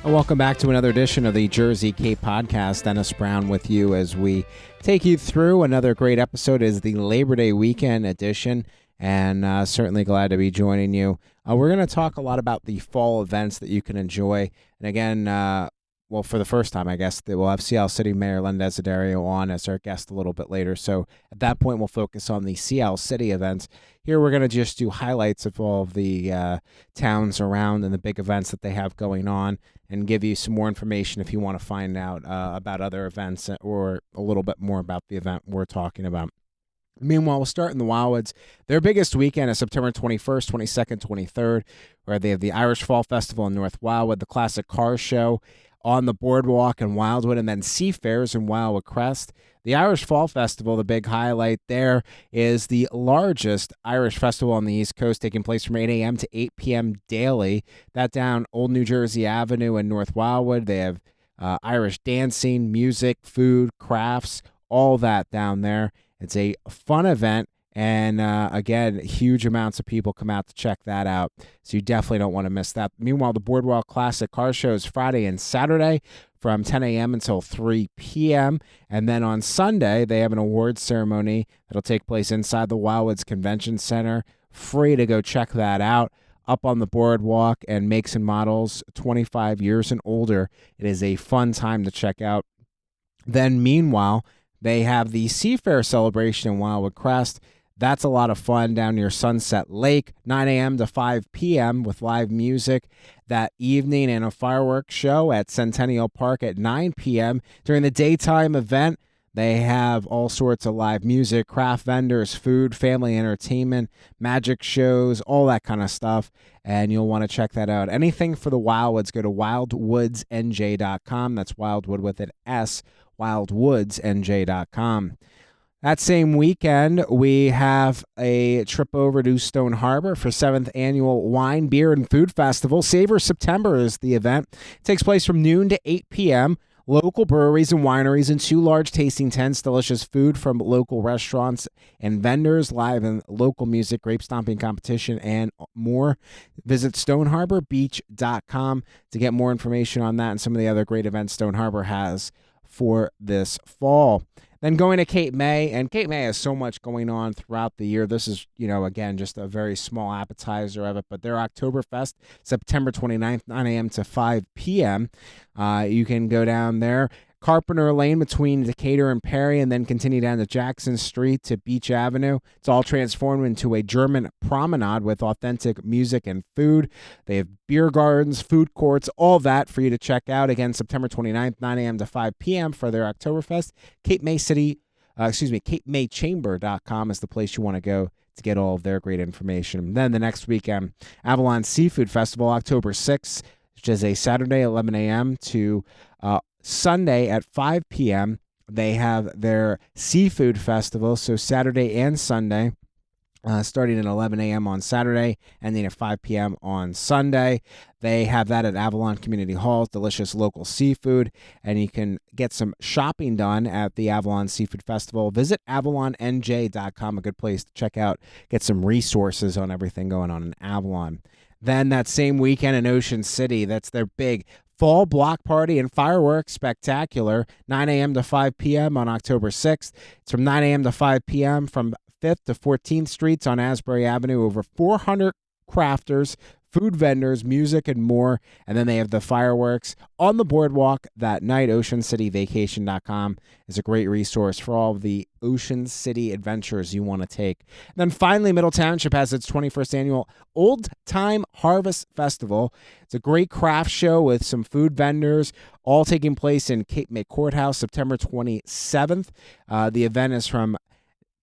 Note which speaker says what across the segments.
Speaker 1: Welcome back to another edition of the Jersey Cape Podcast. Dennis Brown with you as we take you through another great episode. Is the Labor Day weekend edition, and certainly glad to be joining you. We're going to talk a lot about the fall events that you can enjoy. And again, well, for the first time, I guess, we'll have Sea Isle City Mayor Len Desiderio on as our guest a little bit later. So at that point, we'll focus on the Sea Isle City events. Here, we're going to just do highlights of all of the towns around and the big events that they have going on, and give you some more information if you want to find out about other events or a little bit more about the event we're talking about. Meanwhile, we'll start in the Wildwoods. Their biggest weekend is September 21st, 22nd, 23rd, where they have the Irish Fall Festival in North Wildwood, the Classic Car Show on the Boardwalk in Wildwood, and then Seafarers in Wildwood Crest. The Irish Fall Festival, the big highlight there, is the largest Irish festival on the East Coast, taking place from 8 a.m. to 8 p.m. daily. That down Old New Jersey Avenue in North Wildwood. They have Irish dancing, music, food, crafts, all that down there. It's a fun event, and again, huge amounts of people come out to check that out, so you definitely don't want to miss that. Meanwhile, the Boardwalk Classic Car Show is Friday and Saturday from 10 a.m. until 3 p.m., and then on Sunday, they have an awards ceremony that'll take place inside the Wildwoods Convention Center. Free to go check that out. Up on the boardwalk, and makes and models 25 years and older. It is a fun time to check out. Then, meanwhile, they have the Seafair celebration in Wildwood Crest. That's a lot of fun down near Sunset Lake, 9 a.m. to 5 p.m. with live music that evening, and a fireworks show at Centennial Park at 9 p.m. During the daytime event, they have all sorts of live music, craft vendors, food, family entertainment, magic shows, all that kind of stuff, and you'll want to check that out. Anything for the Wildwoods, go to wildwoodsnj.com. That's Wildwood with an S, wildwoodsnj.com. That same weekend, we have a trip over to Stone Harbor for 7th Annual Wine, Beer, and Food Festival. Savor September is the event. It takes place from noon to 8 p.m. Local breweries and wineries and 2 large tasting tents, delicious food from local restaurants and vendors, live and local music, grape stomping competition, and more. Visit stoneharborbeach.com to get more information on that and some of the other great events Stone Harbor has for this fall. Then going to Cape May, and Cape May has so much going on throughout the year. This is, again, just a very small appetizer of it, but their Oktoberfest, September 29th, 9 a.m. to 5 p.m. You can go down there. Carpenter Lane between Decatur and Perry, and then continue down to Jackson Street to Beach Avenue. It's all transformed into a German promenade with authentic music and food. They have beer gardens, food courts, all that for you to check out. Again, September 29th, 9 a.m. to 5 p.m. for their Oktoberfest. CapeMayChamber.com is the place you want to go to get all of their great information. Then the next weekend, Avalon Seafood Festival, October 6th, which is a Saturday, 11 a.m. to Sunday at 5 p.m. They have their seafood festival, so Saturday and Sunday, starting at 11 a.m. on Saturday, ending at 5 p.m. on Sunday. They have that at Avalon Community Hall, delicious local seafood, and you can get some shopping done at the Avalon Seafood Festival. Visit avalonnj.com, a good place to check out, get some resources on everything going on in Avalon. Then that same weekend in Ocean City, that's their big Fall Block Party and Fireworks Spectacular, 9 a.m. to 5 p.m. on October 6th. It's from 9 a.m. to 5 p.m. from 5th to 14th Streets on Asbury Avenue. Over 400 crafters, food vendors, music, and more. And then they have the fireworks on the boardwalk that night. OceanCityVacation.com is a great resource for all of the Ocean City adventures you want to take. And then finally, Middle Township has its 21st annual Old Time Harvest Festival. It's a great craft show with some food vendors, all taking place in Cape May Courthouse, September 27th. The event is from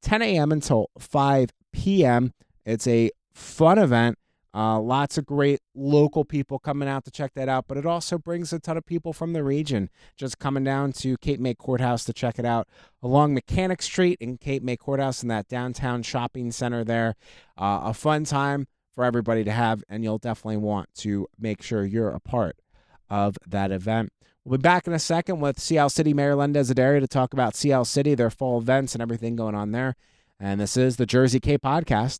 Speaker 1: 10 a.m. until 5 p.m. It's a fun event. Lots of great local people coming out to check that out, but it also brings a ton of people from the region just coming down to Cape May Courthouse to check it out along Mechanic Street in Cape May Courthouse in that downtown shopping center there. A fun time for everybody to have, and you'll definitely want to make sure you're a part of that event. We'll be back in a second with Sea Isle City Mayor Len Desiderio to talk about Sea Isle City, their fall events, and everything going on there. And this is the Jersey Cape Podcast.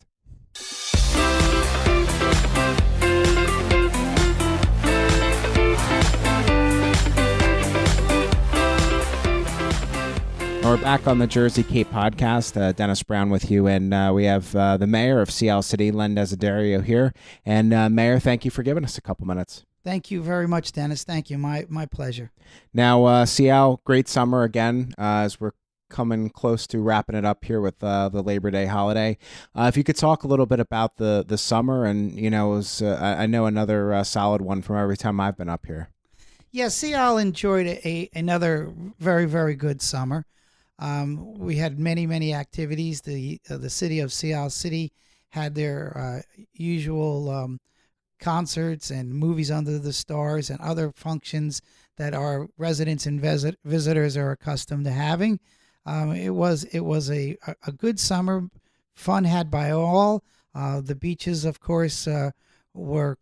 Speaker 1: We're back on the Jersey Cape podcast. Dennis Brown with you, and we have the mayor of Sea Isle City, Len Desiderio, here. And Mayor, thank you for giving us a couple minutes.
Speaker 2: Thank you very much, Dennis. Thank you. My pleasure.
Speaker 1: Now, Sea Isle, great summer again as we're coming close to wrapping it up here with the Labor Day holiday. If you could talk a little bit about the summer, and it was I know another solid one from every time I've been up here.
Speaker 2: Yeah, Sea Isle enjoyed another very, very good summer. We had many activities. The city of Sea Isle City had their usual concerts and movies under the stars and other functions that our residents and visitors are accustomed to having. It was a good summer, fun had by all. The beaches, of course, were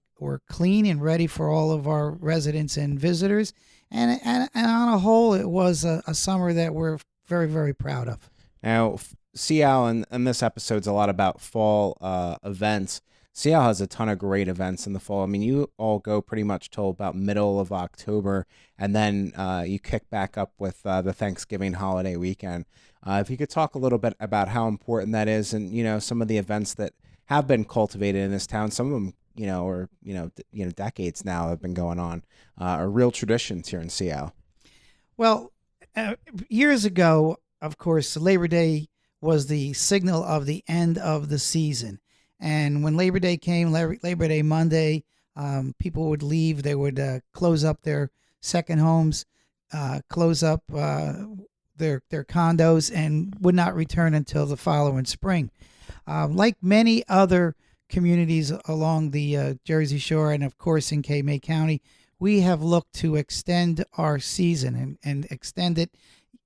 Speaker 2: clean and ready for all of our residents and visitors. And on a whole, it was a summer that we're very, very proud of.
Speaker 1: Now, Sea Isle, and this episode's a lot about fall events. Sea Isle has a ton of great events in the fall. I mean, you all go pretty much till about middle of October, and then you kick back up with the Thanksgiving holiday weekend. If you could talk a little bit about how important that is, and some of the events that have been cultivated in this town. Some of them, or decades now have been going on, are real traditions here in Sea Isle.
Speaker 2: Well, years ago, of course, Labor Day was the signal of the end of the season. And when Labor Day came, Labor Day Monday, people would leave. They would close up their second homes, close up their condos, and would not return until the following spring. Like many other communities along the Jersey Shore and, of course, in Cape County, we have looked to extend our season and extend it,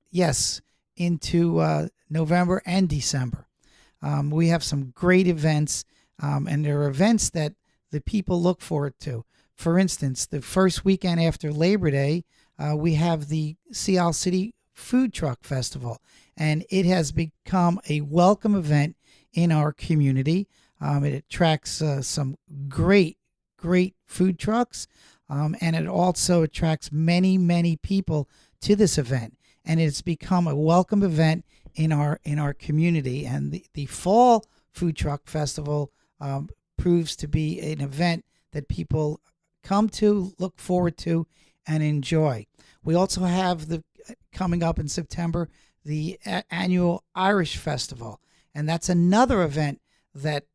Speaker 2: yes, into November and December. We have some great events, and there are events that the people look forward to. For instance, the first weekend after Labor Day, we have the Sea Isle City Food Truck Festival, and it has become a welcome event in our community. It attracts some great food trucks, and it also attracts many people to this event. And it's become a welcome event in our community. And the Fall Food Truck Festival proves to be an event that people come to, look forward to, and enjoy. We also have coming up in September, the annual Irish Festival, and that's another event that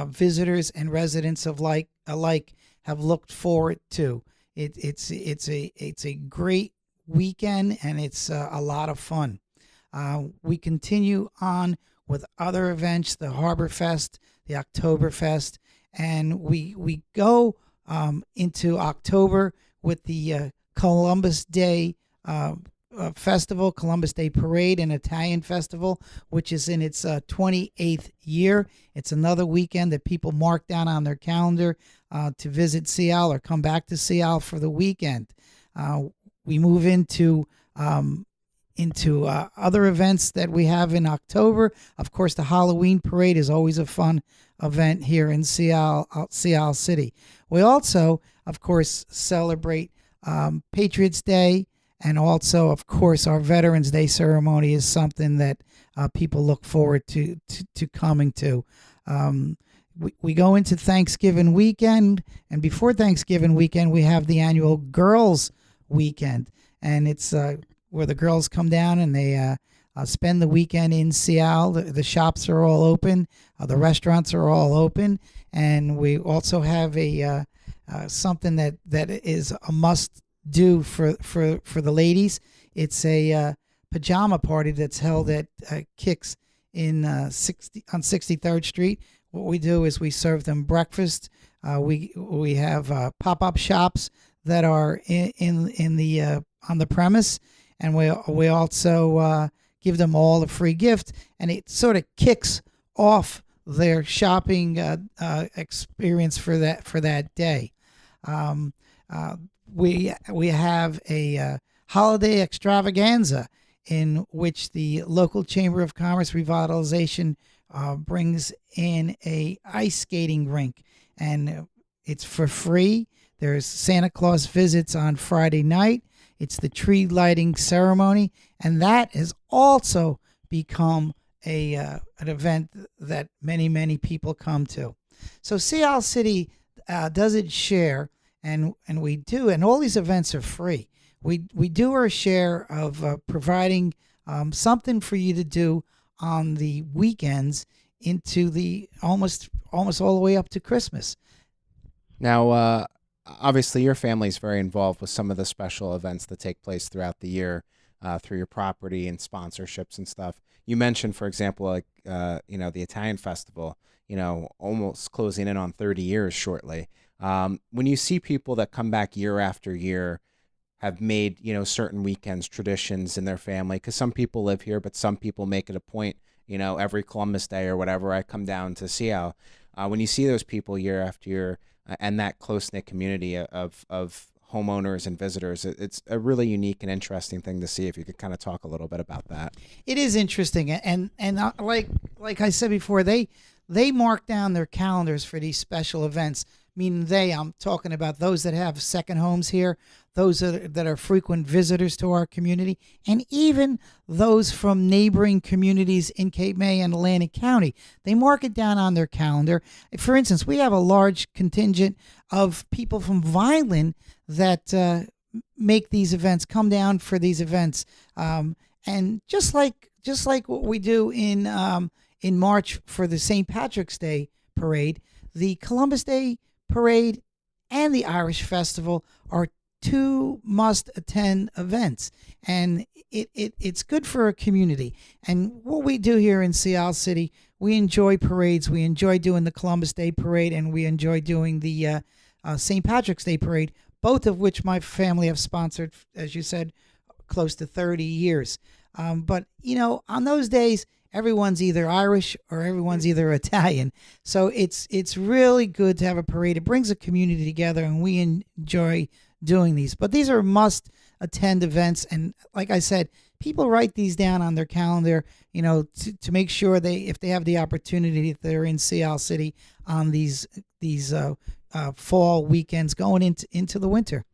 Speaker 2: visitors and residents alike have looked forward to. It's a great weekend, and it's a lot of fun. We continue on with other events, the Harbor Fest, the Oktoberfest, and we go into October with the Columbus Day Festival, Columbus Day Parade, and Italian Festival, which is in its 28th year. It's another weekend that people mark down on their calendar to visit Sea Isle or come back to Sea Isle for the weekend. We move into other events that we have in October. Of course, the Halloween Parade is always a fun event here in Sea Isle City. We also, of course, celebrate Patriots Day, and also, of course, our Veterans Day ceremony is something that people look forward to coming to. We go into Thanksgiving weekend, and before Thanksgiving weekend, we have the annual Girls Weekend, and it's where the girls come down and they spend the weekend in Sea Isle. The shops are all open, the restaurants are all open, and we also have a something that is a must do for the ladies. It's a pajama party that's held at Kicks in on 63rd Street. What we do is we serve them breakfast. We have pop-up shops that are in the on the premise, and we also give them all a free gift, and it sort of kicks off their shopping experience for that day. We have a holiday extravaganza in which the local Chamber of Commerce Revitalization brings in a ice skating rink, and it's for free. There's Santa Claus visits on Friday night. It's the tree lighting ceremony, and that has also become an event that many people come to. So Sea Isle City does its share, and we do, and all these events are free. We do our share of providing something for you to do on the weekends into the almost all the way up to Christmas.
Speaker 1: Now, obviously, your family is very involved with some of the special events that take place throughout the year through your property and sponsorships and stuff. You mentioned, for example, like the Italian festival. Almost closing in on 30 years shortly. When you see people that come back year after year, have made certain weekends traditions in their family, because some people live here, but some people make it a point. Every Columbus Day or whatever, I come down to Seattle. When you see those people year after year, and that close-knit community of homeowners and visitors, it's a really unique and interesting thing to see. If you could kind of talk a little bit about that.
Speaker 2: It is interesting, and like I said before, they mark down their calendars for these special events. Meaning I'm talking about those that have second homes here, those that are frequent visitors to our community, and even those from neighboring communities in Cape May and Atlantic County. They mark it down on their calendar. For instance, we have a large contingent of people from Vineland that make these events, come down for these events, and just like what we do in March for the St. Patrick's Day parade, the Columbus Day parade and the Irish Festival are two must-attend events, and it's good for a community. And what we do here in Sea Isle City, we enjoy parades. We enjoy doing the Columbus Day parade, and we enjoy doing the St. Patrick's Day parade, both of which my family have sponsored, as you said, close to 30 years. But on those days, everyone's either Irish or everyone's either Italian. So it's really good to have a parade. It brings a community together, and we enjoy doing these. But these are must-attend events. And like I said, people write these down on their calendar, to make sure if they have the opportunity, that they're in Sea Isle City on these fall weekends going into the winter.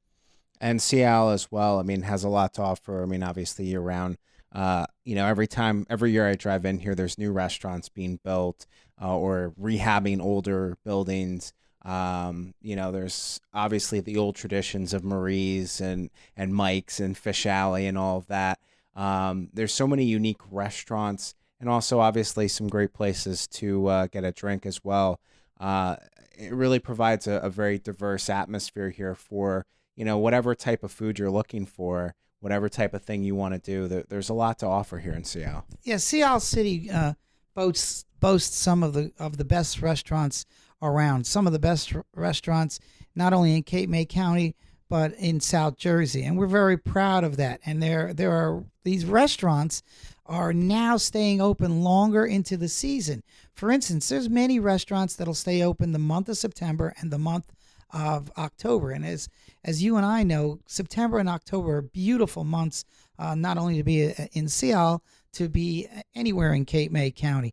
Speaker 1: And Sea Isle as well, has a lot to offer. Obviously year-round. Every year I drive in here, there's new restaurants being built or rehabbing older buildings. There's obviously the old traditions of Marie's and Mike's and Fish Alley and all of that. There's so many unique restaurants, and also obviously some great places to get a drink as well. It really provides a very diverse atmosphere here for whatever type of food you're looking for. Whatever type of thing you want to do, there's a lot to offer here in Seattle.
Speaker 2: Yeah, Sea Isle City boasts some of the best restaurants around. Some of the best restaurants, not only in Cape May County, but in South Jersey, and we're very proud of that. And there are these restaurants are now staying open longer into the season. For instance, there's many restaurants that'll stay open the month of September and the month of October. And as you and I know, September and October are beautiful months, not only to be in Sea Isle, to be anywhere in Cape May County.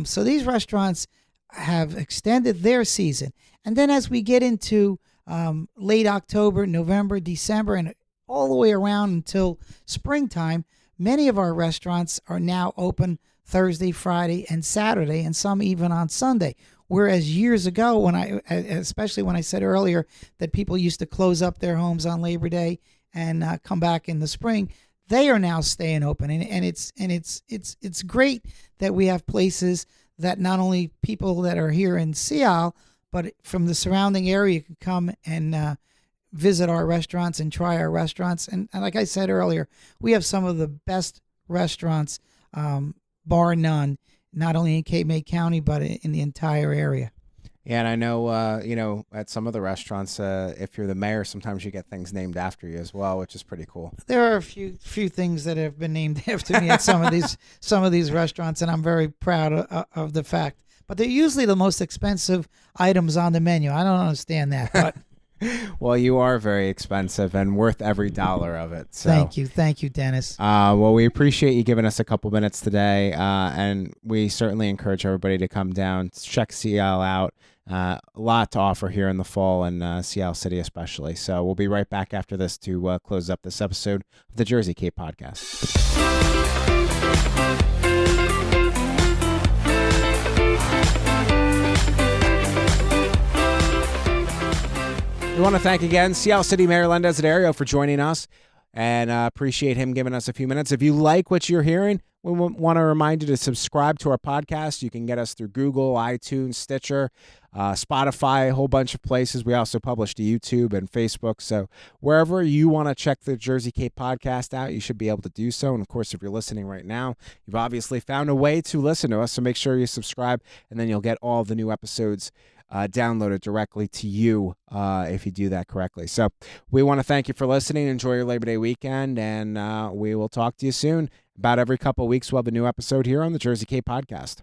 Speaker 2: So these restaurants have extended their season. And then as we get into late October, November, December, and all the way around until springtime, many of our restaurants are now open Thursday, Friday, and Saturday, and some even on Sunday. Whereas years ago, especially when I said earlier that people used to close up their homes on Labor Day and come back in the spring, they are now staying open, and it's great that we have places that not only people that are here in Sea Isle, but from the surrounding area can come and visit our restaurants and try our restaurants. And like I said earlier, we have some of the best restaurants, bar none, not only in Cape May County, but in the entire area.
Speaker 1: Yeah, and I know, at some of the restaurants, if you're the mayor, sometimes you get things named after you as well, which is pretty cool.
Speaker 2: There are a few things that have been named after me at some of these restaurants, and I'm very proud of the fact. But they're usually the most expensive items on the menu. I don't understand that, but
Speaker 1: Well, you are very expensive and worth every dollar of it. So.
Speaker 2: Thank you, Dennis.
Speaker 1: Well, we appreciate you giving us a couple minutes today, and we certainly encourage everybody to come down, check Sea Isle out. A lot to offer here in the fall in Seattle City especially. So we'll be right back after this to close up this episode of the Jersey Cape Podcast. We want to thank again Seattle City Mayor Len Desiderio for joining us, and appreciate him giving us a few minutes. If you like what you're hearing, we want to remind you to subscribe to our podcast. You can get us through Google, iTunes, Stitcher, Spotify, a whole bunch of places. We also publish to YouTube and Facebook. So wherever you want to check the Jersey Cape podcast out, you should be able to do so. And of course, if you're listening right now, you've obviously found a way to listen to us. So make sure you subscribe, and then you'll get all the new episodes downloaded directly to you if you do that correctly. So we want to thank you for listening. Enjoy your Labor Day weekend, and we will talk to you soon. About every couple of weeks, we'll have a new episode here on the Jersey Cape Podcast.